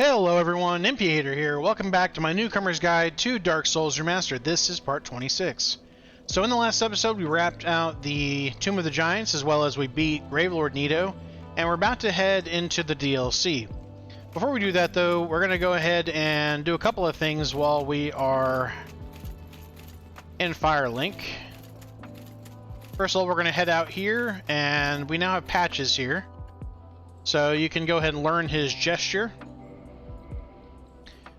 Hello everyone, Educator here. Welcome back to my newcomer's guide to Dark Souls Remastered. This is part 26. So in the last episode we wrapped out the Tomb of the Giants as well as we beat Gravelord Nito, and we're about to head into the DLC. Before we do that though, we're going to go ahead and do a couple of things while we are in Firelink. First of all, we're going to head out here, and we now have patches here. So you can go ahead and learn his gesture.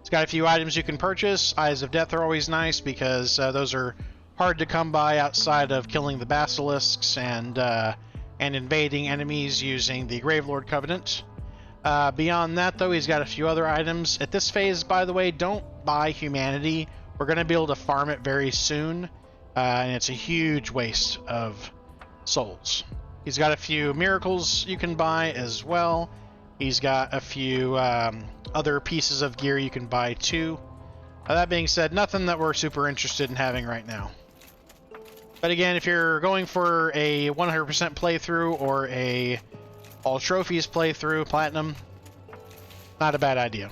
It's got a few items you can purchase. Eyes of Death are always nice because those are hard to come by outside of killing the basilisks and invading enemies using the Gravelord Covenant. Beyond that, though, he's got a few other items. At this phase, by the way, don't buy humanity. We're going to be able to farm it very soon, and it's a huge waste of souls. He's got a few miracles you can buy as well. He's got a few other pieces of gear you can buy too. That being said, nothing that we're super interested in having right now. But again, if you're going for a 100% playthrough or a all trophies playthrough, platinum, not a bad idea.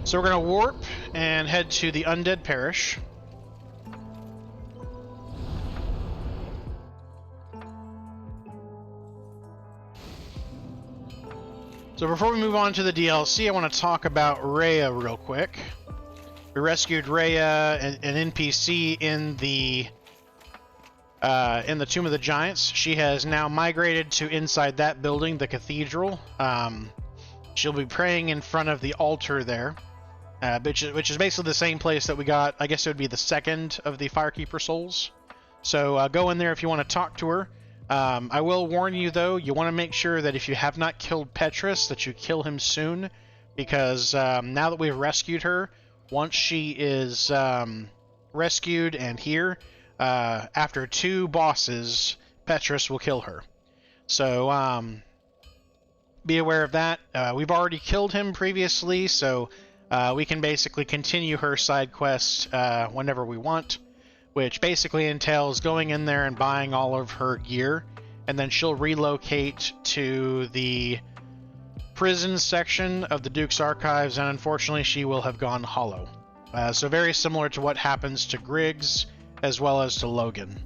So we're going to warp and head to the Undead Parish. So before we move on to the DLC, I want to talk about Rhea real quick. We rescued Rhea, an NPC in the Tomb of the Giants. She has now migrated to inside that building, the cathedral. She'll be praying in front of the altar there, which is basically the same place that we got. I guess it would be the second of the Firekeeper souls. So go in there if you want to talk to her. I will warn you, though, you want to make sure that if you have not killed Petrus, that you kill him soon, because now that we've rescued her, once she is rescued and here, after 2 bosses, Petrus will kill her. So be aware of that. We've already killed him previously, so we can basically continue her side quest whenever we want, which basically entails going in there and buying all of her gear, and then she'll relocate to the prison section of the Duke's Archives, and unfortunately she will have gone hollow. So very similar to what happens to Griggs, as well as to Logan.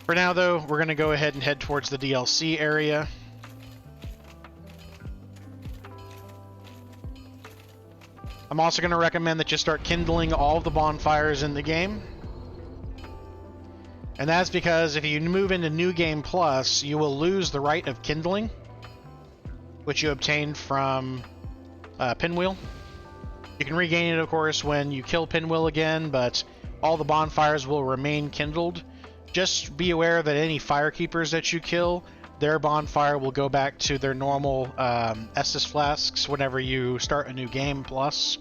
For now though, we're going to go ahead and head towards the DLC area. I'm also going to recommend that you start kindling all of the bonfires in the game. And that's because if you move into New Game Plus, you will lose the right of kindling, which you obtained from Pinwheel. You can regain it, of course, when you kill Pinwheel again, but all the bonfires will remain kindled. Just be aware that any Firekeepers that you kill, their bonfire will go back to their normal Estus flasks whenever you start a new game plus.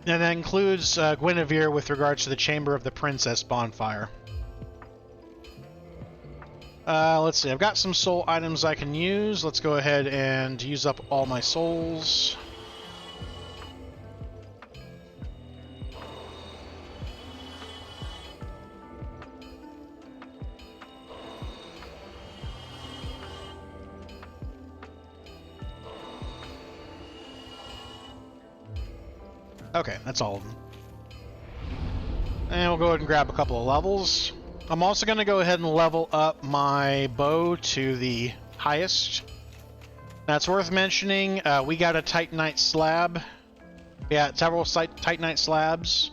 And that includes Guinevere with regards to the Chamber of the Princess bonfire. Let's see, I've got some soul items I can use. Let's go ahead and use up all my souls. Okay, that's all of them. And we'll go ahead and grab a couple of levels. I'm also going to go ahead and level up my bow to the highest. Now, it's worth mentioning, we got a Titanite slab. We got several Titanite slabs.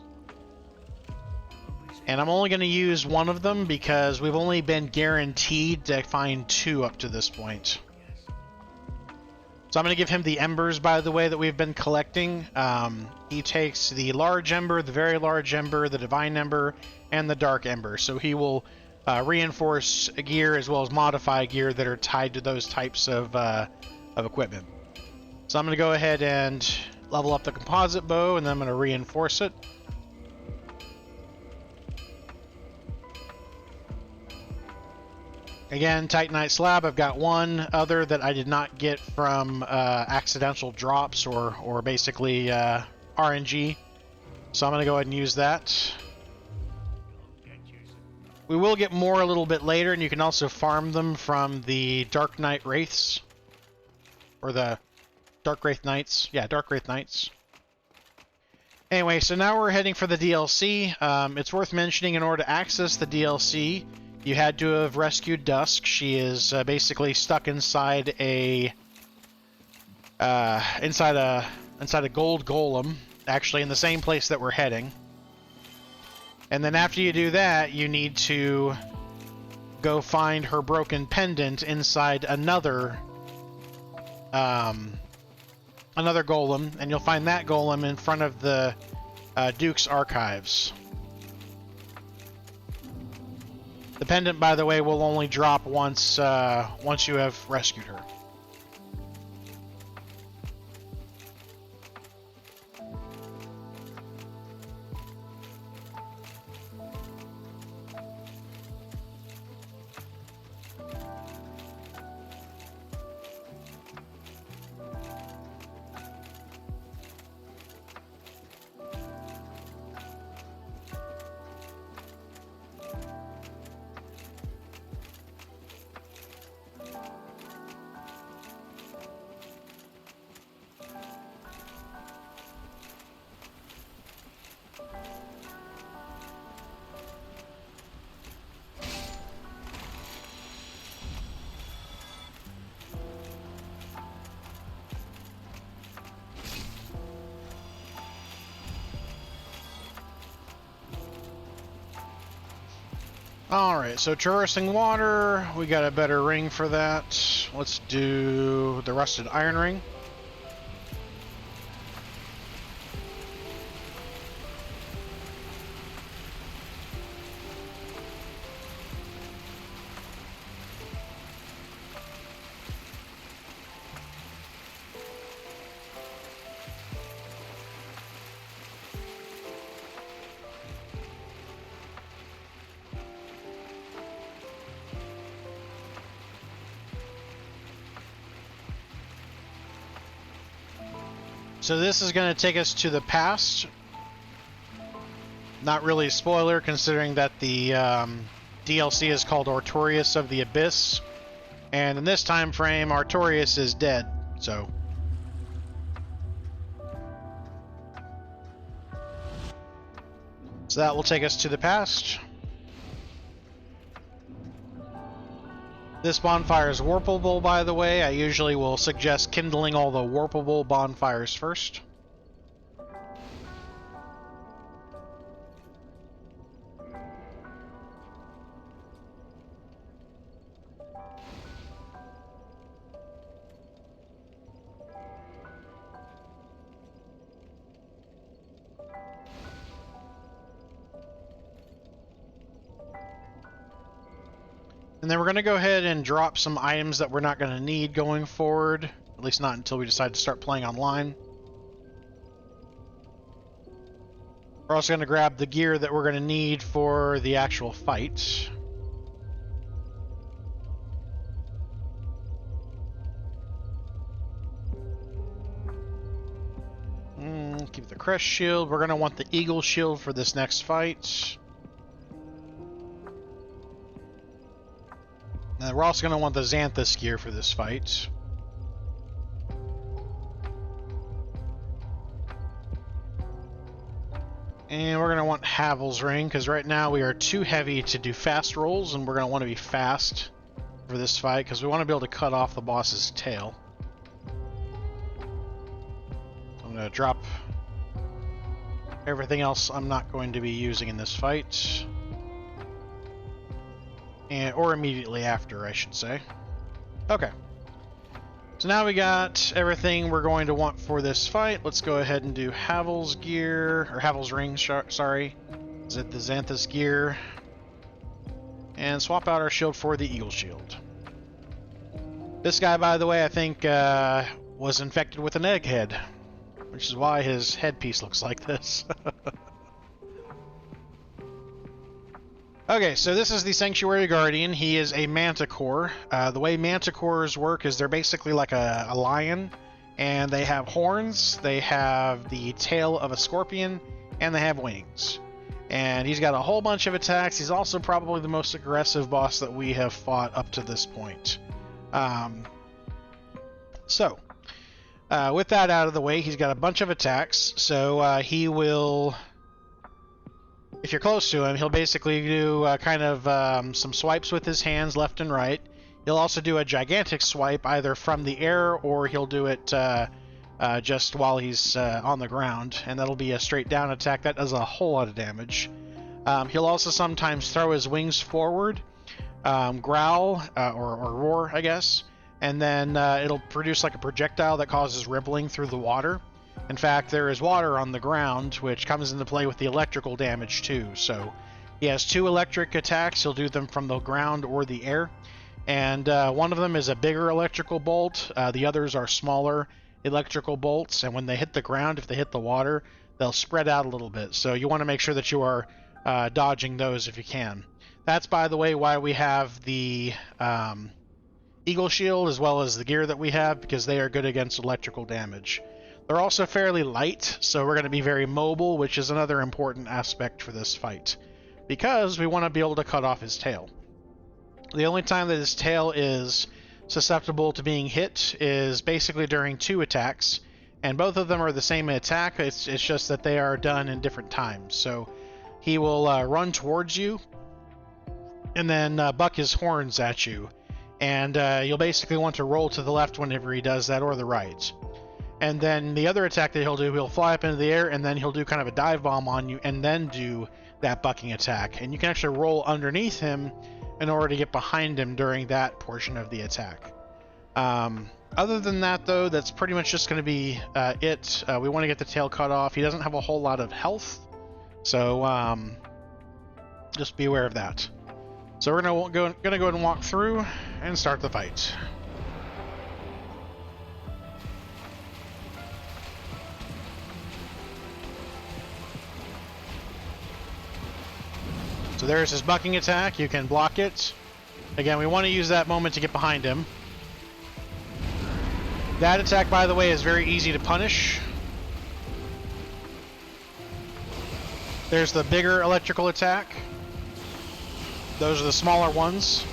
And I'm only going to use one of them because we've only been guaranteed to find 2 up to this point. So I'm going to give him the embers, by the way, that we've been collecting. He takes the large ember, the very large ember, the divine ember, and the dark ember. So he will reinforce gear as well as modify gear that are tied to those types of equipment. So I'm going to go ahead and level up the composite bow, and then I'm going to reinforce it. Again, Titanite slab, I've got one other that I did not get from accidental drops or basically RNG. So I'm going to go ahead and use that. We will get more a little bit later, and you can also farm them from the Dark Knight Wraiths. or the Dark Wraith Knights. Yeah, Dark Wraith Knights. Anyway, so now we're heading for the DLC. It's worth mentioning, in order to access the DLC, you had to have rescued Dusk. She is basically stuck inside a inside a gold golem, actually in the same place that we're heading. And then after you do that, you need to go find her broken pendant inside another golem, and you'll find that golem in front of the Duke's archives. The pendant, by the way, will only drop once you have rescued her. Alright, so traversing water, we got a better ring for that. Let's do the rusted iron ring. So this is going to take us to the past. Not really a spoiler, considering that the DLC is called Artorias of the Abyss. And in this time frame, Artorias is dead, so... So that will take us to the past. This bonfire is warpable, by the way. I usually will suggest kindling all the warpable bonfires first. And then we're going to go ahead and drop some items that we're not going to need going forward. At least not until we decide to start playing online. We're also going to grab the gear that we're going to need for the actual fight. Keep the crest shield. We're going to want the eagle shield for this next fight. We're also going to want the Xanthus gear for this fight. And we're going to want Havel's Ring, because right now we are too heavy to do fast rolls, and we're going to want to be fast for this fight, because we want to be able to cut off the boss's tail. I'm going to drop everything else I'm not going to be using in this fight. Or immediately after, I should say. Okay. So now we got everything we're going to want for this fight. Let's go ahead and do Havel's gear, or Havel's Ring, sorry. Is it the Xanthus gear? And swap out our shield for the Eagle Shield. This guy, by the way, I think was infected with an egghead, which is why his headpiece looks like this. Okay, so this is the Sanctuary Guardian. He is a manticore. The way manticores work is they're basically like a lion, and they have horns, they have the tail of a scorpion, and they have wings. And he's got a whole bunch of attacks. He's also probably the most aggressive boss that we have fought up to this point. So, With that out of the way, he's got a bunch of attacks, so he will... If you're close to him, he'll basically do kind of some swipes with his hands left and right. He'll also do a gigantic swipe either from the air or he'll do it just while he's on the ground, and that'll be a straight down attack. That does a whole lot of damage. He'll also sometimes throw his wings forward, growl, or roar, I guess, and then it'll produce like a projectile that causes rippling through the water. In fact, there is water on the ground, which comes into play with the electrical damage too. So he has 2 electric attacks. He'll do them from the ground or the air. And one of them is a bigger electrical bolt. The others are smaller electrical bolts. And when they hit the ground, if they hit the water, they'll spread out a little bit. So you want to make sure that you are dodging those if you can. That's, by the way, why we have the Eagle Shield as well as the gear that we have, because they are good against electrical damage. They're also fairly light, so we're going to be very mobile, which is another important aspect for this fight, because we want to be able to cut off his tail. The only time that his tail is susceptible to being hit is basically during 2 attacks, and both of them are the same attack. It's just that they are done in different times. So he will run towards you and then buck his horns at you, and you'll basically want to roll to the left whenever he does that, or the right. And then the other attack that he'll fly up into the air, and then he'll do kind of a dive bomb on you, and then do that bucking attack. And you can actually roll underneath him in order to get behind him during that portion of the attack. Other than that, though, that's pretty much just going to be it. We want to get the tail cut off. He doesn't have a whole lot of health, so just be aware of that. So we're gonna go ahead and walk through and start the fight. So there's his bucking attack. You can block it. Again, we want to use that moment to get behind him. That attack, by the way, is very easy to punish. There's the bigger electrical attack. Those are the smaller ones.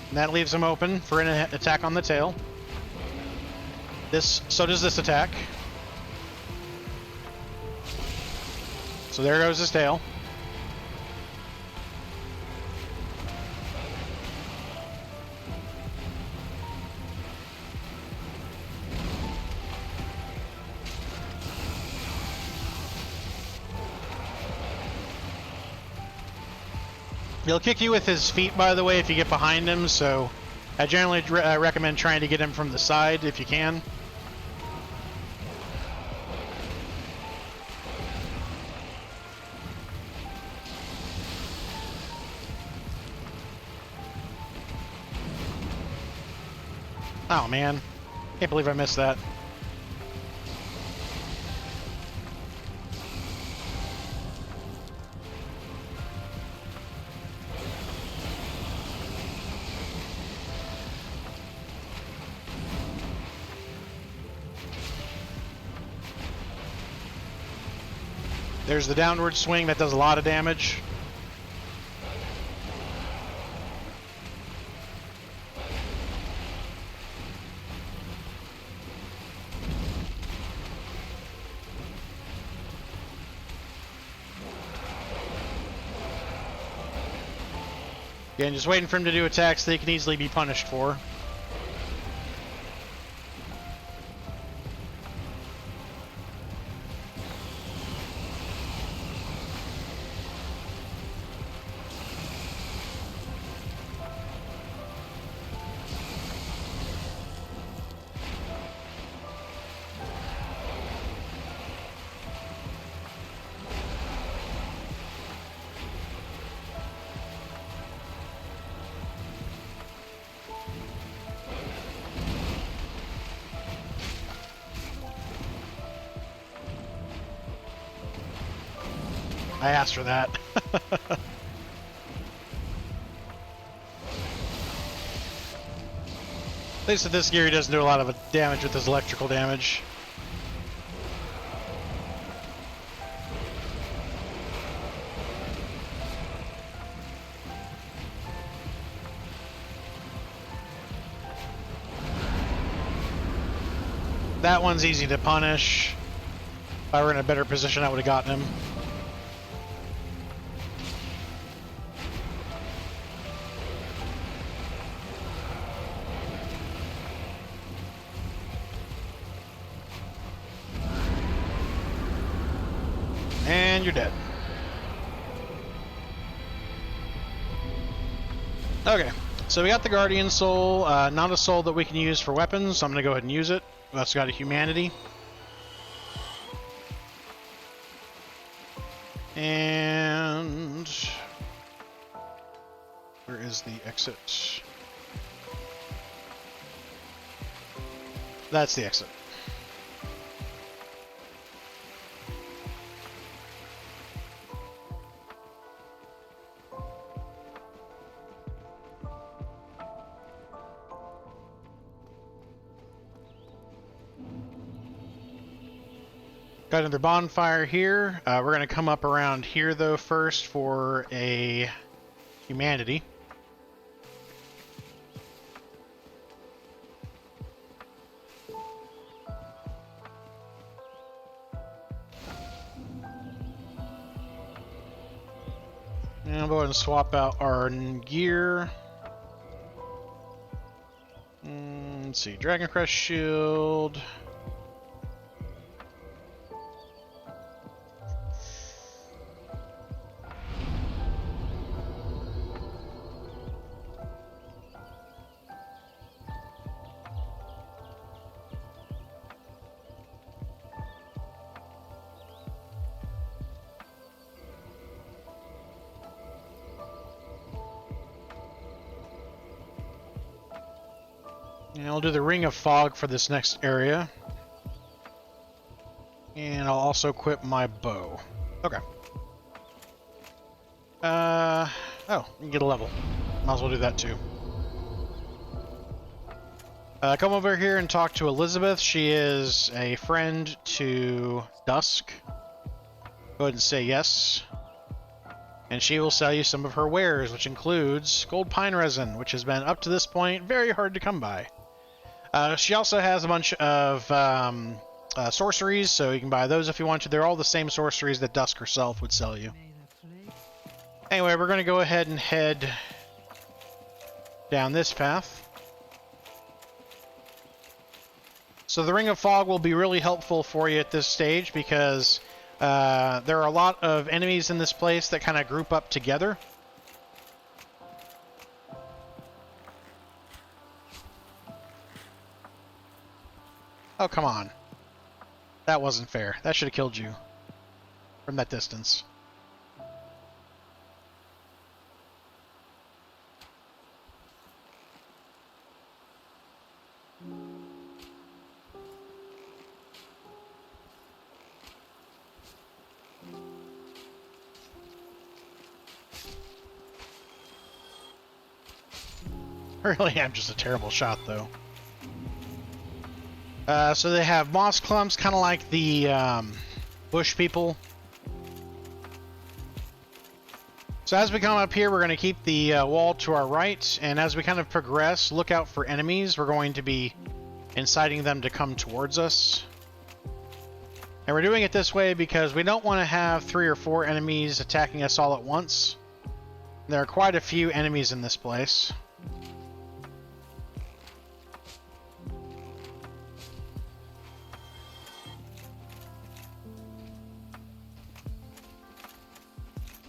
And that leaves him open for an attack on the tail. So does this attack. So there goes his tail. He'll kick you with his feet, by the way, if you get behind him, so I generally recommend trying to get him from the side if you can. Oh man, can't believe I missed that. There's the downward swing, that does a lot of damage. Again, just waiting for him to do attacks that he can easily be punished for. I asked for that. At least with this gear, he doesn't do a lot of damage with his electrical damage. That one's easy to punish. If I were in a better position, I would have gotten him. And you're dead. Okay, so we got the Guardian Soul, not a soul that we can use for weapons, so I'm going to go ahead and use it. That's got a humanity. And where is the exit? That's the exit. Got another bonfire here. We're going to come up around here, though, first for a humanity. And I'll go ahead and swap out our gear. Let's see, Dragon Crest Shield. And I'll do the Ring of Fog for this next area. And I'll also equip my bow. Okay. Oh, you can get a level. Might as well do that too. Come over here and talk to Elizabeth. She is a friend to Dusk. Go ahead and say yes. And she will sell you some of her wares, which includes gold pine resin, which has been, up to this point, very hard to come by. She also has a bunch of sorceries, so you can buy those if you want to. They're all the same sorceries that Dusk herself would sell you. Anyway, we're going to go ahead and head down this path. So the Ring of Fog will be really helpful for you at this stage because there are a lot of enemies in this place that kind of group up together. Oh, come on. That wasn't fair. That should have killed you from that distance. I really am just a terrible shot, though. So they have moss clumps, kind of like the bush people. So as we come up here, we're going to keep the wall to our right, and as we kind of progress, look out for enemies. We're going to be inciting them to come towards us. And we're doing it this way because we don't want to have 3 or 4 enemies attacking us all at once. There are quite a few enemies in this place.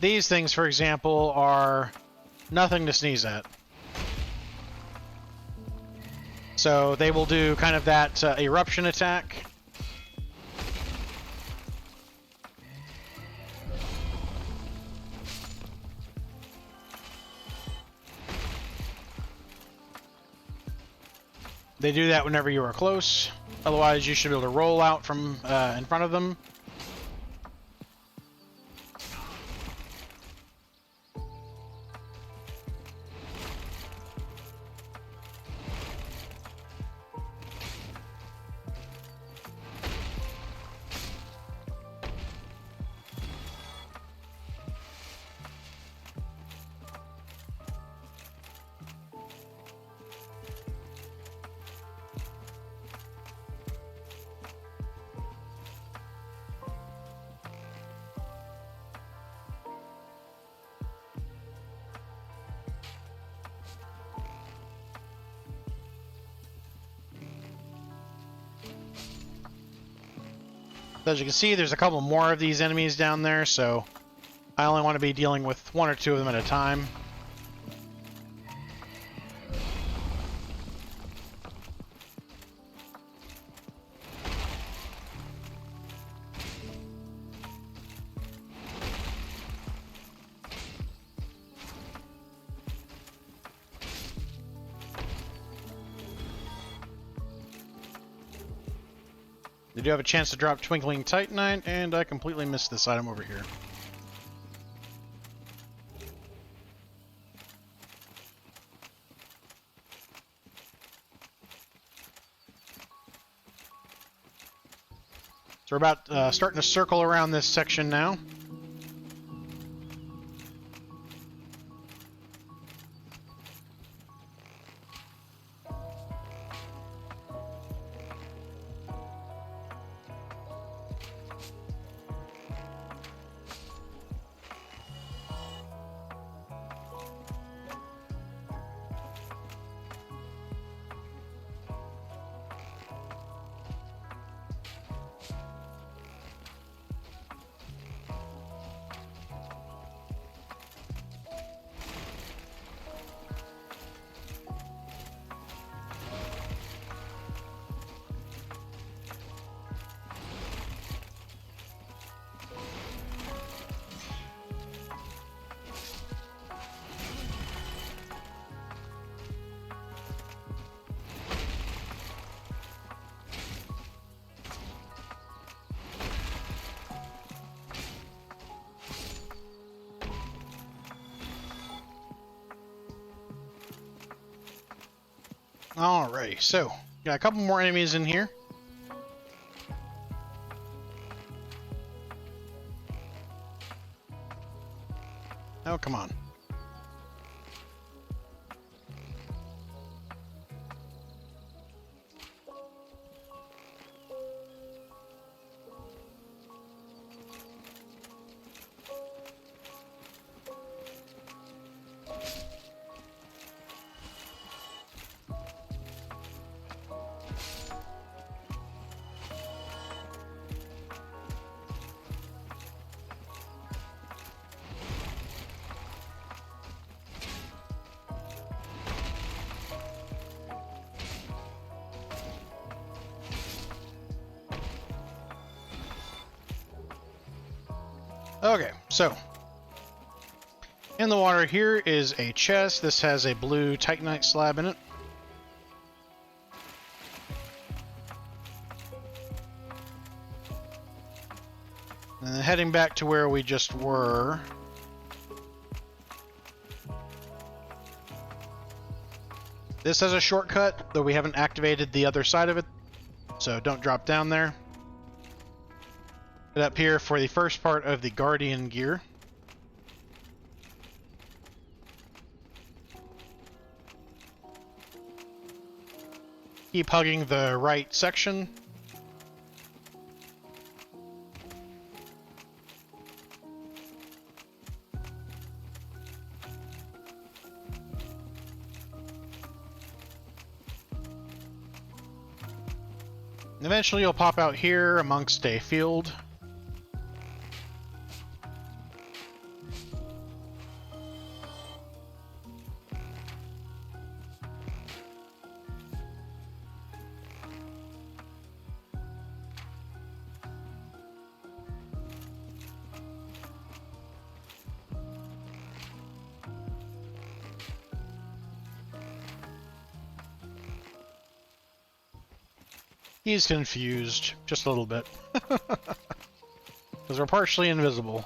These things, for example, are nothing to sneeze at. So they will do kind of that eruption attack. They do that whenever you are close. Otherwise, you should be able to roll out from in front of them. As you can see, there's a couple more of these enemies down there, so I only want to be dealing with 1 or 2 of them at a time. They do have a chance to drop Twinkling Titanite, and I completely missed this item over here. So we're about starting to circle around this section now. Alrighty, so got a couple more enemies in here. Oh, come on. Okay, so in the water here is a chest. This has a blue Titanite slab in it. And then heading back to where we just were. This has a shortcut, though we haven't activated the other side of it, so don't drop down there. Head up here for the first part of the Guardian gear. Keep hugging the right section. Eventually you'll pop out here amongst a field. He's confused, just a little bit. Because we're partially invisible.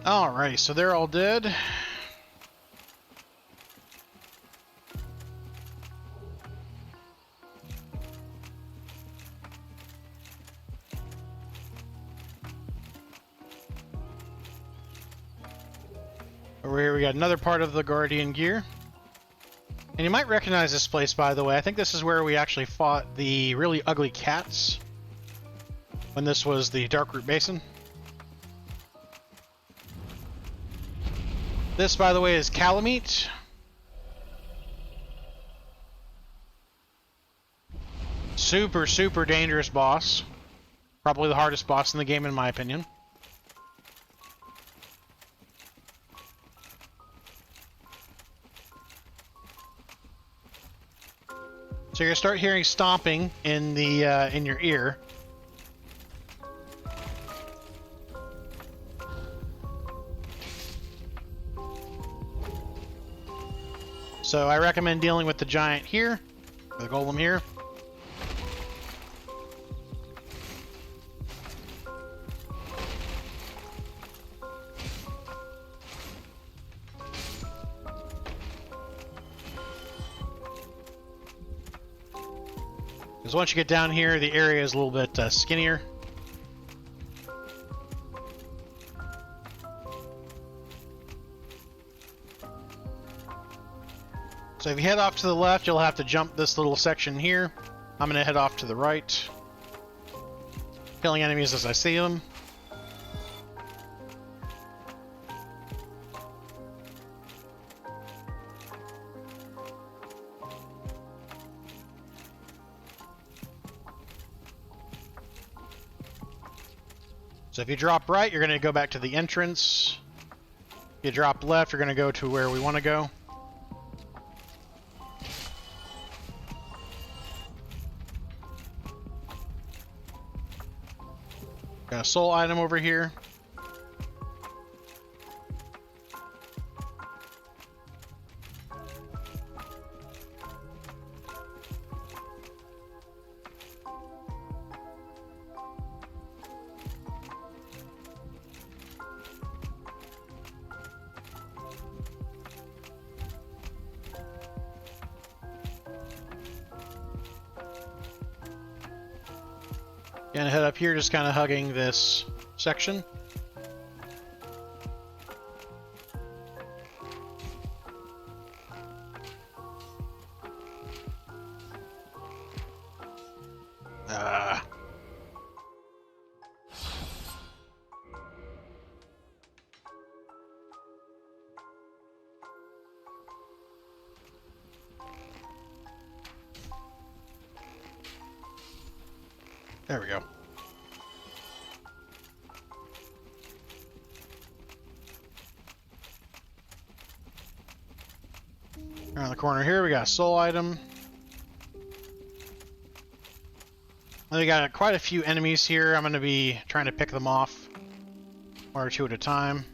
Alrighty, so they're all dead. Over here we got another part of the Guardian gear. And you might recognize this place, by the way. I think this is where we actually fought the really ugly cats when this was the Darkroot Basin. This, by the way, is Calamite. Super, super dangerous boss. Probably the hardest boss in the game, in my opinion. So you're gonna start hearing stomping in the in your ear. So I recommend dealing with the giant here, or the golem here. Because once you get down here, the area is a little bit skinnier. So if you head off to the left, you'll have to jump this little section here. I'm going to head off to the right, killing enemies as I see them. So if you drop right, you're going to go back to the entrance. If you drop left, you're going to go to where we want to go. Got a soul item over here. Gonna head up here, just kind of hugging this section. There we go. Around the corner here, we got a soul item. We got quite a few enemies here. I'm going to be trying to pick them off one or two at a time.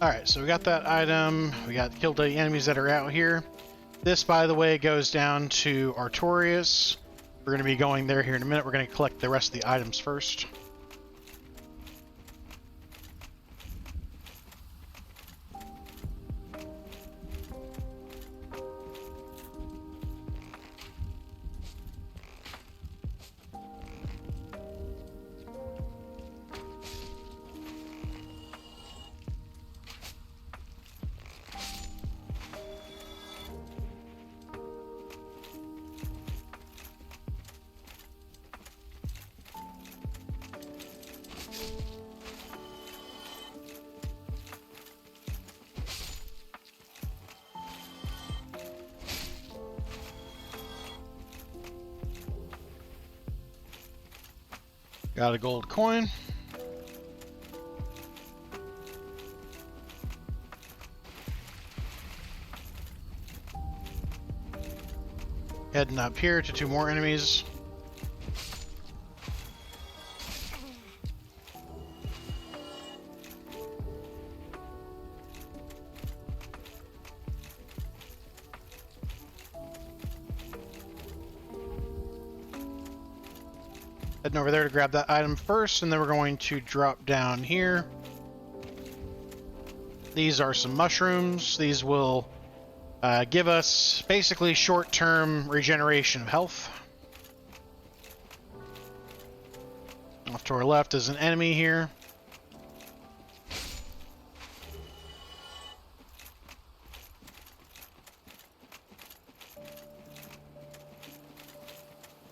Alright, so we got that item. We got killed the enemies that are out here. This, by the way, goes down to Artorias. We're going to be going there here in a minute. We're going to collect the rest of the items first. Got a gold coin. Heading up here to 2 more enemies. Heading over there to grab that item first, and then we're going to drop down here. These are some mushrooms. These will give us basically short-term regeneration of health. Off to our left is an enemy here.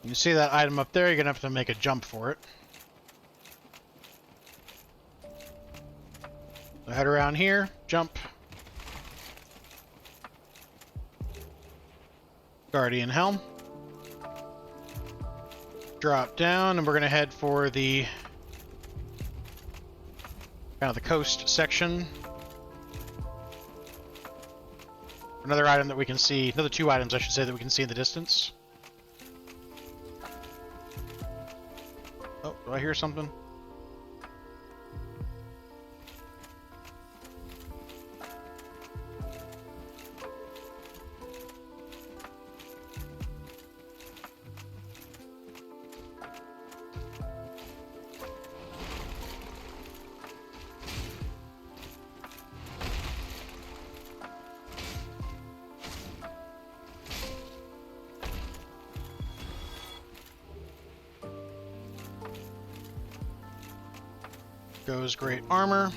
You see that item up there, you're going to have to make a jump for it. So head around here, jump. Guardian Helm. Drop down, and we're going to head for the kind of the coast section. Another item that we can see, another 2 items I should say that we can see in the distance. Oh, do I hear something? Goes great armor.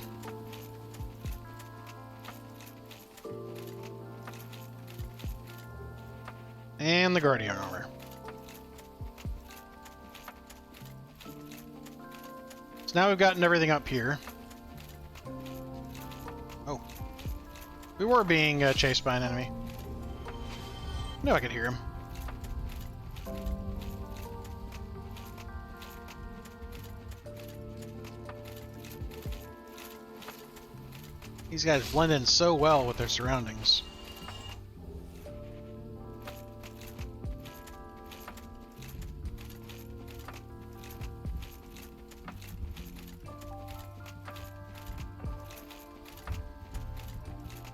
And the Guardian armor. So now we've gotten everything up here. Oh. We were being chased by an enemy. No, I could hear him. These guys blend in so well with their surroundings.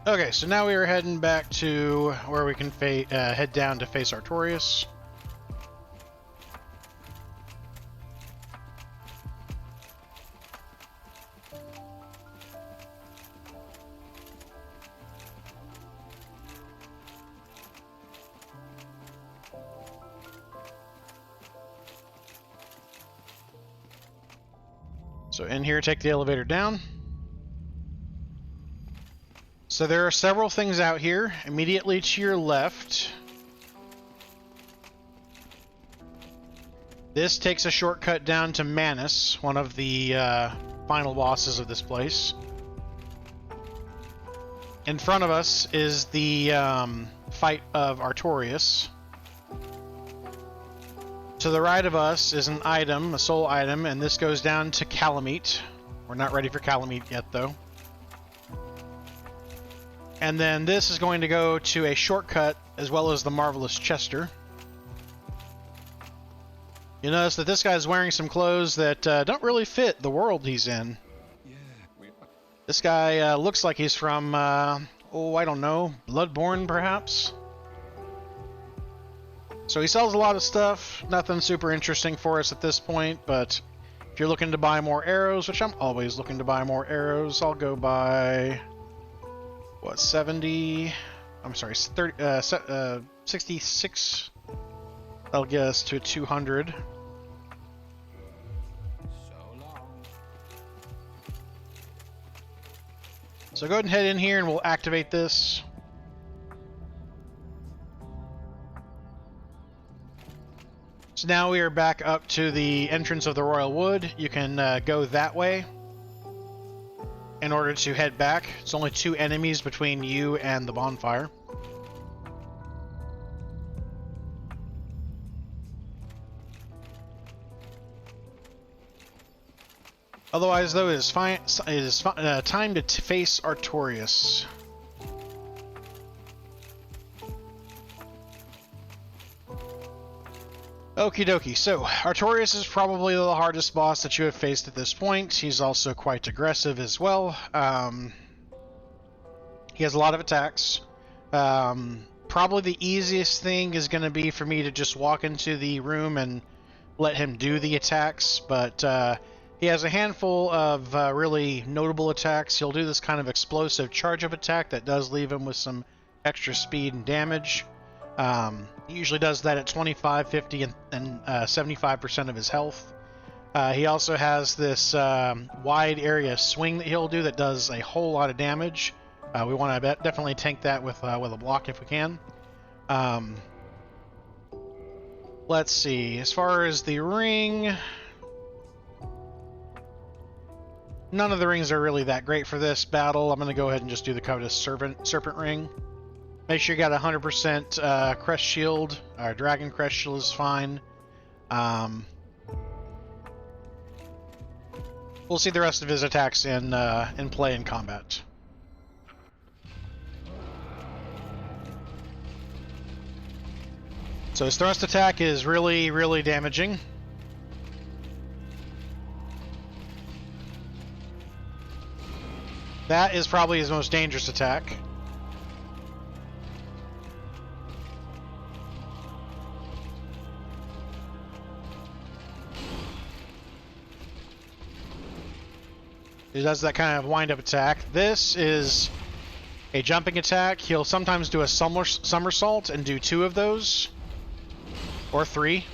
Okay, so now we are heading back to where we can head down to face Artorias. So in here, take the elevator down. So there are several things out here. Immediately to your left, this takes a shortcut down to Manus, one of the final bosses of this place. In front of us is the fight of Artorias. To the right of us is an item, a soul item, and this goes down to Calamite. We're not ready for Calamite yet, though. And then this is going to go to a shortcut, as well as the Marvelous Chester. You notice that this guy's wearing some clothes that don't really fit the world he's in. This guy looks like he's from, oh, I don't know, Bloodborne, perhaps? So he sells a lot of stuff, nothing super interesting for us at this point, but if you're looking to buy more arrows, which I'm always looking to buy more arrows, I'll go buy, what, 70, I'm sorry, 66, that'll get us to 200. So go ahead and head in here and we'll activate this. So now we are back up to the entrance of the Royal Wood. You can go that way in order to head back. It's only 2 enemies between you and the bonfire. Otherwise, though, it is time to face Artorias. Okie dokie, so Artorias is probably the hardest boss that you have faced at this point. He's also quite aggressive as well. He has a lot of attacks. Probably the easiest thing is going to be for me to just walk into the room and let him do the attacks, but he has a handful of really notable attacks. He'll do this kind of explosive charge-up attack that does leave him with some extra speed and damage. He usually does that at 25, 50, and 75% of his health. He also has this wide area swing that he'll do that does a whole lot of damage. We want to definitely tank that with a block if we can. Let's see. As far as the ring, none of the rings are really that great for this battle. I'm going to go ahead and just do the Covetous Serpent Ring. Make sure you got 100% Crest Shield. Our Dragon Crest Shield is fine. We'll see the rest of his attacks in play in combat. So his thrust attack is really, really damaging. That is probably his most dangerous attack. He does that kind of wind-up attack. This is a jumping attack. He'll sometimes do a somersault and do 2 of those. Or 3.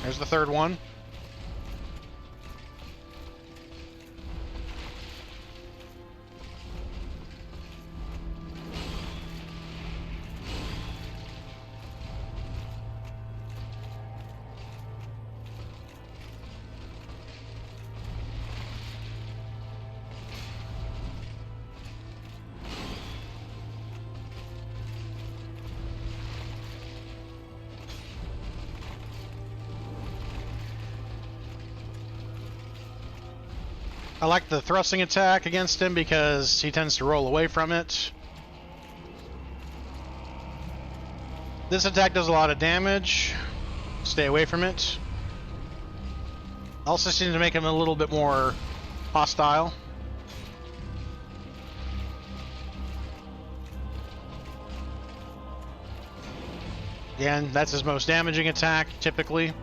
There's the 3rd one. I like the thrusting attack against him because he tends to roll away from it. This attack does a lot of damage. Stay away from it. Also seems to make him a little bit more hostile. Again, that's his most damaging attack, typically.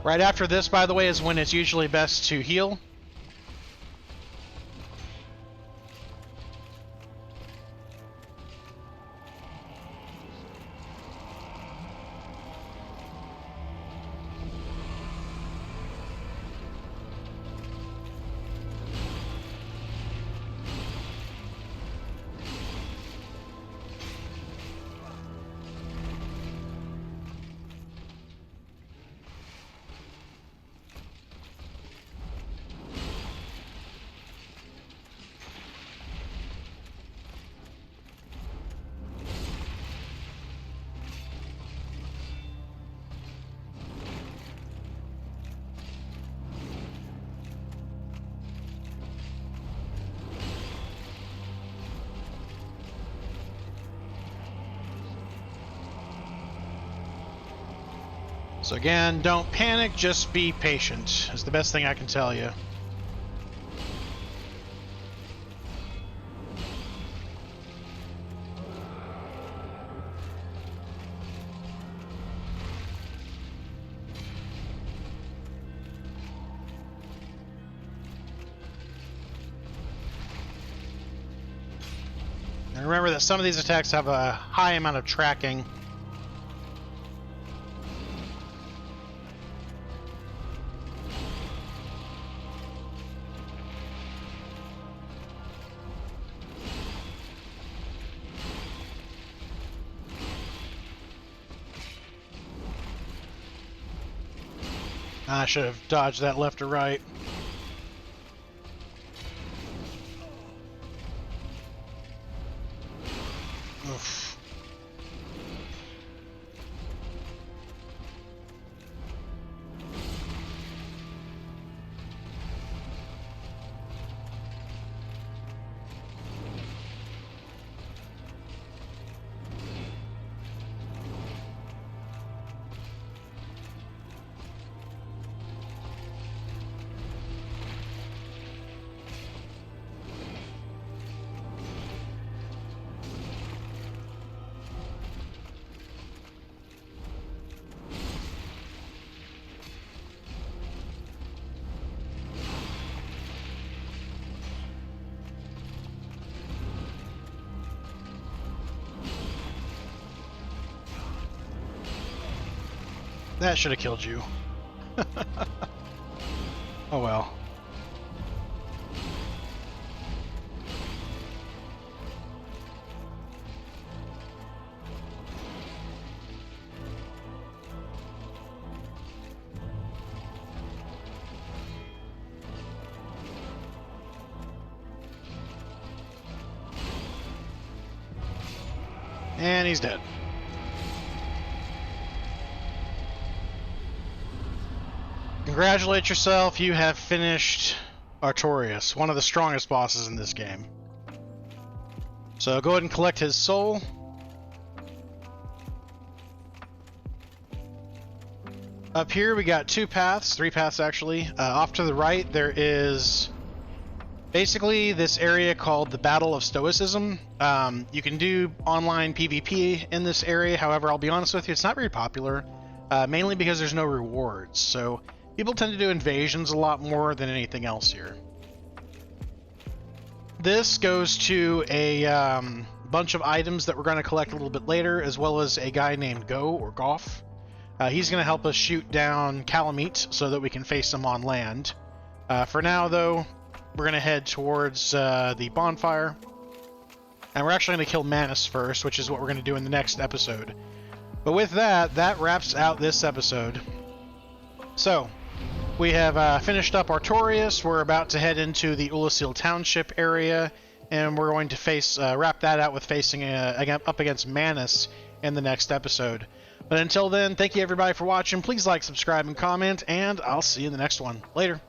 Right after this, by the way, is when it's usually best to heal. So again, don't panic, just be patient, is the best thing I can tell you. And remember that some of these attacks have a high amount of tracking. I should have dodged that left or right. Oof. That should have killed you. Oh well. And he's dead. Congratulate yourself, you have finished Artorias, one of the strongest bosses in this game. So go ahead and collect his soul. Up here we got two paths, three paths actually. Off to the right there is basically this area called the Battle of Stoicism. You can do online PvP in this area, however I'll be honest with you, it's not very popular, mainly because there's no rewards. So people tend to do invasions a lot more than anything else here. This goes to a bunch of items that we're going to collect a little bit later, as well as a guy named Go, or Goff. He's going to help us shoot down Calamite so that we can face him on land. For now, though, we're going to head towards the bonfire. And we're actually going to kill Manus first, which is what we're going to do in the next episode. But with that, that wraps out this episode. So, we have finished up Artorias. We're about to head into the Ulasil Township area, and we're going to wrap that out with facing up against Manus in the next episode. But until then, thank you everybody for watching. Please like, subscribe, and comment, and I'll see you in the next one. Later.